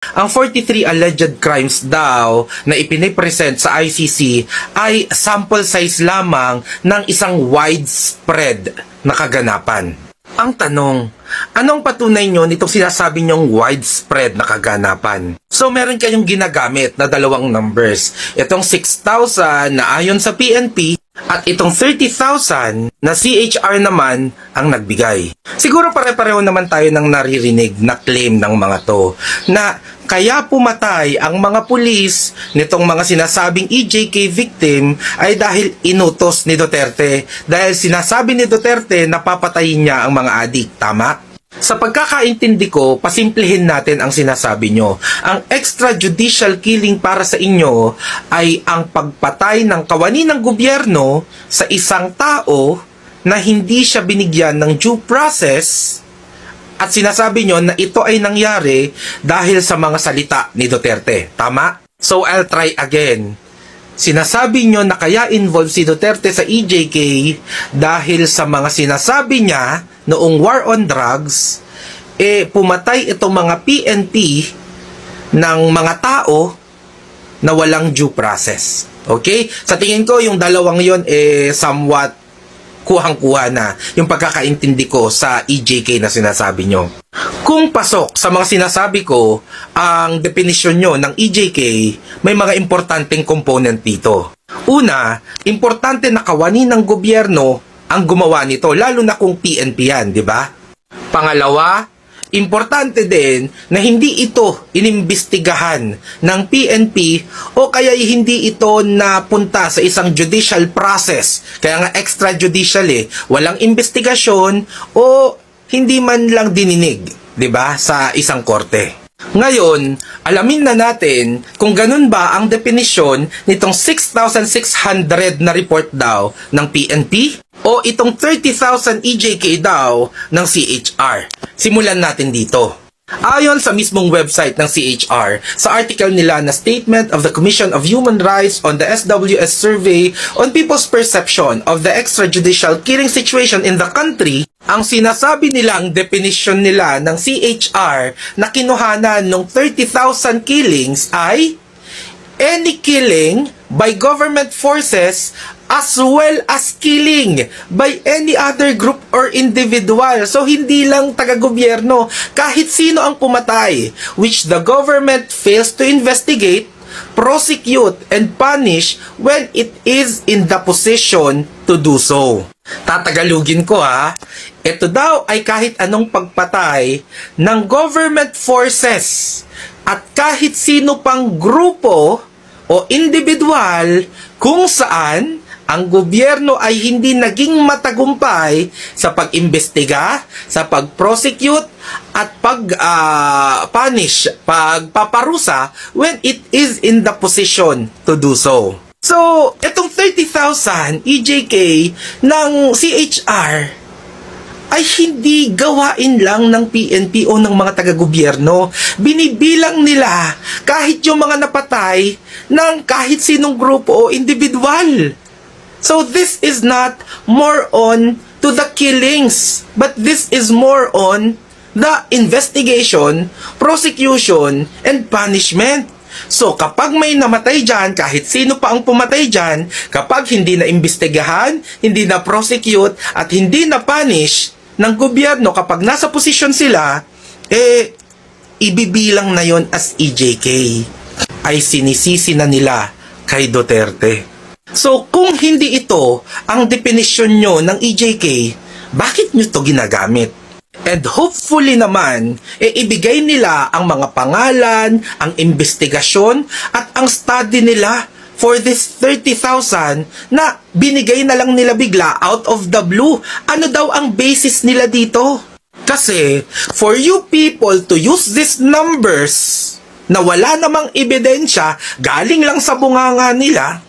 Ang 43 alleged crimes daw na ipinipresent sa ICC ay sample size lamang ng isang widespread na kaganapan. Ang tanong, anong patunay nyo nitong sinasabi nyong widespread na kaganapan? So meron kayong ginagamit na dalawang numbers. Itong 6,000 na ayon sa PNP at itong 30,000 na CHR naman ang nagbigay. Siguro pare-pareho naman tayo ng naririnig na claim ng mga to na kaya pumatay ang mga pulis nitong mga sinasabing EJK victim ay dahil inutos ni Duterte. Dahil sinasabi ni Duterte na papatayin niya ang mga adik. Tama? Sa pagkakaintindi ko, pasimplehin natin ang sinasabi nyo. Ang extrajudicial killing para sa inyo ay ang pagpatay ng kawani ng gobyerno sa isang tao na hindi siya binigyan ng due process. At sinasabi nyo na ito ay nangyari dahil sa mga salita ni Duterte. Tama? So I'll try again. Sinasabi nyo na kaya involved si Duterte sa EJK dahil sa mga sinasabi niya noong war on drugs, pumatay itong mga PNP ng mga tao na walang due process. Okay? Sa tingin ko, yung dalawang yon somewhat kuhang-kuha na yung pagkakaintindi ko sa EJK na sinasabi nyo. Kung pasok sa mga sinasabi ko ang definisyon nyo ng EJK, may mga importanteng component dito. Una, importante na kawani ng gobyerno ang gumawa nito, lalo na kung PNP yan, di ba? Pangalawa, importante din na hindi ito inimbestigahan ng PNP o kaya hindi ito napunta sa isang judicial process. Kaya nga extrajudicial walang investigasyon o hindi man lang dininig, 'di ba, sa isang korte. Ngayon, alamin na natin kung ganun ba ang definisyon nitong 6,600 na report daw ng PNP o itong 30,000 EJK daw ng CHR. Simulan natin dito. Ayon sa mismong website ng CHR, sa article nila na Statement of the Commission of Human Rights on the SWS Survey on People's Perception of the Extrajudicial Killing Situation in the Country, ang sinasabi nilang definition nila ng CHR na kinuhanan ng 30,000 killings ay any killing by government forces as well as killing by any other group or individual. So, hindi lang taga-gobyerno. Kahit sino ang pumatay, which the government fails to investigate, prosecute, and punish when it is in the position to do so. Tatagalugin ko ha. Ito daw ay kahit anong pagpatay ng government forces at kahit sino pang grupo o individual kung saan ang gobyerno ay hindi naging matagumpay sa pag-imbestiga, sa pag-prosecute at pag-punish, pagpaparusa when it is in the position to do so. So, itong 30,000 EJK ng CHR ay hindi gawain lang ng PNP o ng mga taga-gobyerno. Binibilang nila kahit yung mga napatay ng kahit sinong grupo o individual. So this is not more on to the killings, but this is more on the investigation, prosecution, and punishment. So kapag may namatay dyan, kahit sino pa ang pumatay dyan, kapag hindi na imbestigahan, hindi na prosecute, at hindi na punish ng gobyerno kapag nasa posisyon sila, ibibilang na yon as EJK. Ay sinisisi na nila kay Duterte. So, kung hindi ito ang definisyon nyo ng EJK, bakit nyo to ginagamit? And hopefully naman, ibigay nila ang mga pangalan, ang investigasyon, at ang study nila for this 30,000 na binigay na lang nila bigla out of the blue. Ano daw ang basis nila dito? Kasi, for you people to use these numbers na wala namang ebidensya, galing lang sa bunganga nila,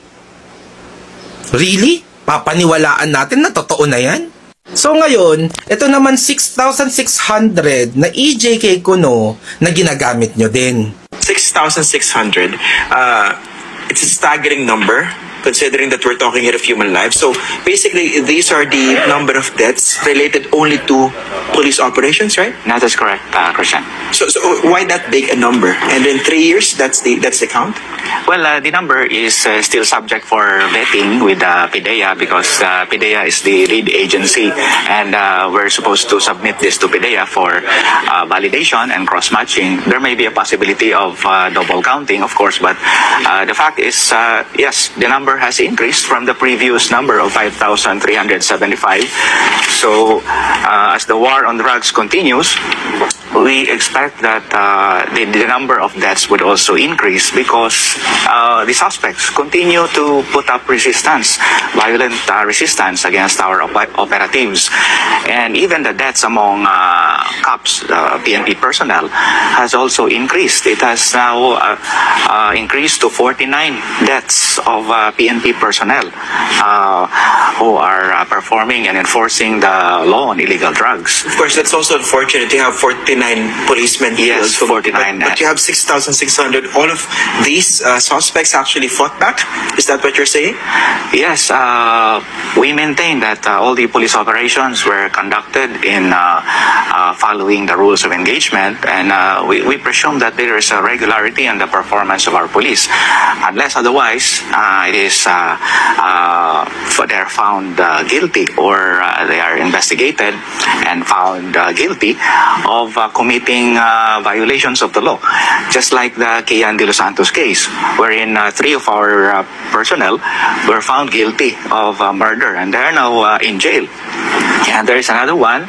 really? Papaniwalaan natin na totoo na yan? So ngayon, ito naman 6,600 na EJK kuno na ginagamit nyo din. 6,600. It's a staggering number. considering that we're talking here of human lives. So basically, these are the number of deaths related only to police operations, right? That is correct, Christian. So why that big a number? And in 3 years, that's the count? Well, the number is still subject for vetting with PIDEA because PIDEA is the lead agency, and we're supposed to submit this to PIDEA for validation and cross-matching. There may be a possibility of double counting, of course, but the fact is, yes, the number has increased from the previous number of 5,375. So as the war on drugs continues, we expect that the number of deaths would also increase because the suspects continue to put up resistance, violent resistance against our operatives. And even the deaths among cops, PNP personnel, has also increased. It has now increased to 49 deaths of PNP personnel who are performing and enforcing the law on illegal drugs. Of course, that's also unfortunate. You have 49 policemen killed. Yes, 49. But you have 6,600. All of these suspects actually fought back? Is that what you're saying? Yes, we maintain that all the police operations were conducted in following the rules of engagement, and we presume that there is a regularity in the performance of our police. Unless otherwise, it is they're found guilty, or they are investigated and found guilty of committing violations of the law. Just like the Kian de los Santos case, wherein 3 of our personnel were found guilty of murder, and they're now in jail. And there is another one,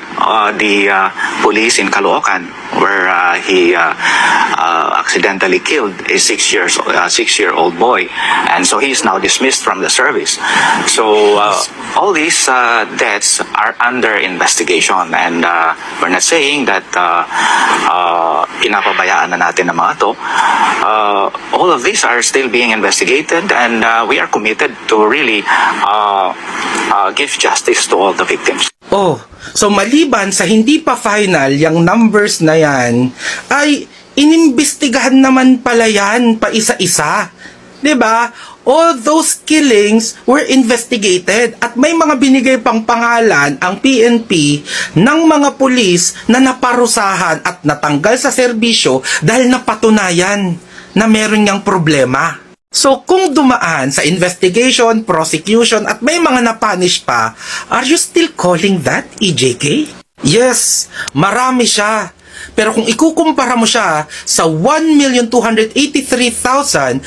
the police in Caloocan, where he accidentally killed a 6-year-old boy, and so he's now dismissed from the service. So all these deaths are under investigation, and we're not saying that pinapabayaan na natin ang mga to. All of these are still being investigated, and we are committed to really give justice to all the victims. Oh, so maliban sa hindi pa final yung numbers na yan, ay inimbestigahan naman pala yan pa isa-isa. 'Di ba? All those killings were investigated at may mga binigay pang pangalan ang PNP ng mga pulis na naparusahan at natanggal sa serbisyo dahil napatunayan na meron niyang problema. So kung dumaan sa investigation, prosecution at may mga napunish pa, are you still calling that EJK? Yes, marami siya. Pero kung ikukumpara mo siya sa 1,283,409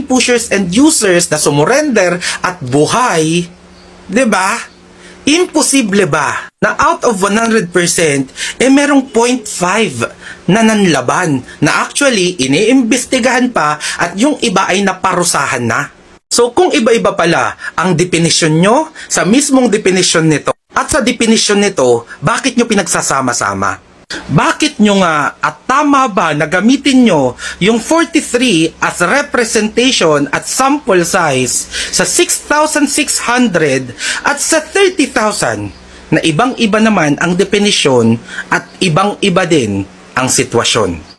pushers and users na sumurrender at buhay, 'di ba? Imposible ba na out of 100%, merong 0.5 na nanlaban na actually iniimbestigahan pa at yung iba ay naparusahan na? So kung iba-iba pala ang definisyon nyo sa mismong definisyon nito at sa definisyon nito, bakit nyo pinagsasama-sama? Bakit nyo nga at tama ba na gamitin nyo yung 43 as representation at sample size sa 6,600 at sa 30,000 na ibang-iba naman ang definisyon at ibang-iba din ang sitwasyon?